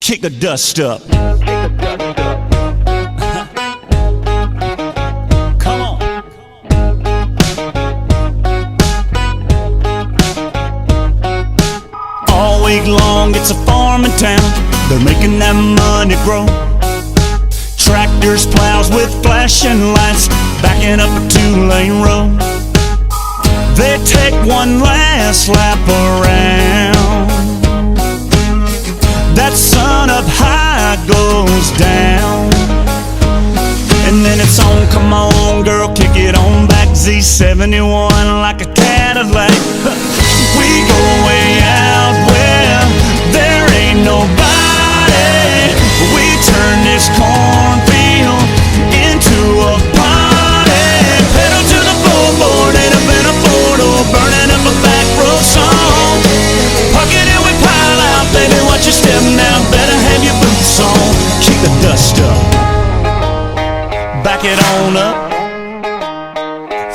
kick the dust up. Come on. All week long it's a farming town. They're making that money grow. Tractors, plows with flashing lights, backing up a two-lane road. They take one last lap around. That sun up high goes down, and then it's on, come on girl, kick it on back. Z71 like a Cadillac. We go way out where there ain't nobody. We turn this cornfield into a party. Pedal to the floorboard and up in a four-door, burning up a back road song. Parking and we pile out, baby, watch your step now. Better have your boots on. Kick the dust up, back it on up,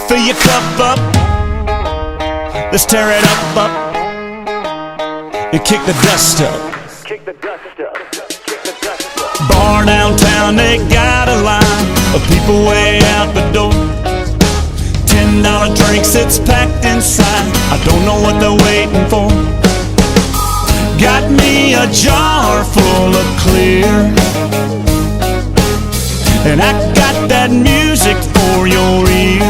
fill your cup up. Let's tear it up, and kick the dust up. Kick the dust up. Bar downtown, they got a line of people way out the door. $10 drinks, it's packed inside. I don't know what they're waiting for. Got me a jar full of clear, and I got that music for your ear.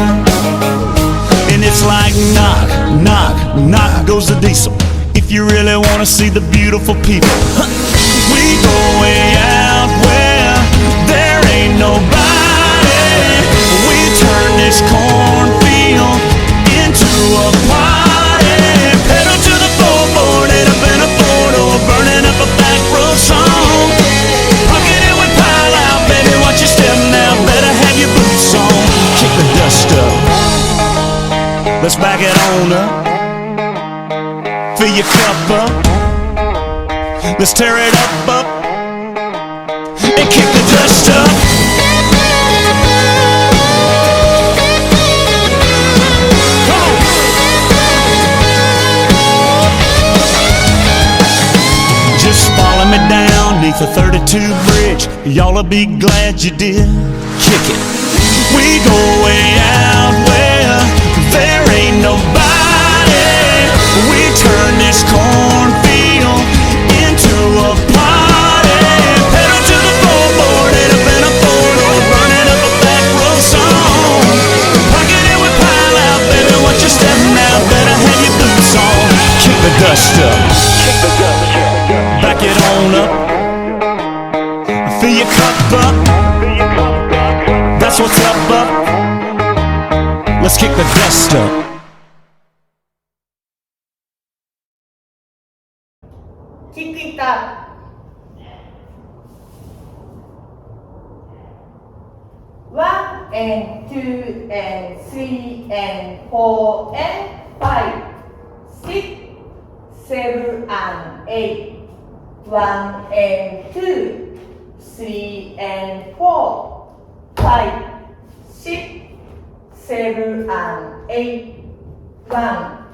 And it's like knock, knock, knock goes the diesel. If you really wanna see the beautiful people, we go way out where there ain't nobody. We turn this cornfield into a party. Pedal to the floorboard and up in a four-door, burning up a back road song. Pocket it with pile out, baby, watch your step now. Better have your boots on. Kick the dust up, let's back it on up, fill your cup up. Let's tear it up, and kick the dust up. Come on. Just follow me down neath the 32 bridge. Y'all'll be glad you did. Kick it. We go way out where there ain't nobody. We turn this cornfield into a party. Pedal to the floorboard and up in a four-door, burning up a back road song. Pocket it with pile out, baby, watch your step now. Better have your boots on. Kick the dust up, back it on up, fill your cup up. That's what's up. Let's kick the dust up. Kick it up. One and two and three and four and five, 6, 7 and 8. 1 and 2, 3 and 4, 5, 6, 7 and 8. 1,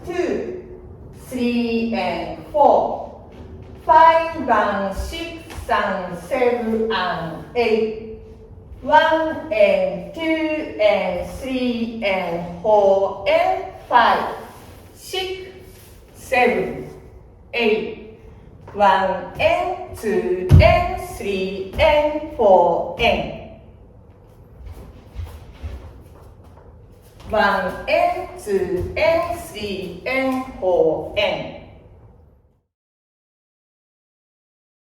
2, 3 and 4, 5 and 6 and 7 and 8. 1 and 2 and 3 and 4 and 5, 6, 7, 8. 1 and 2 and 3 and 4 and 1 and 2 and 3 and 4 and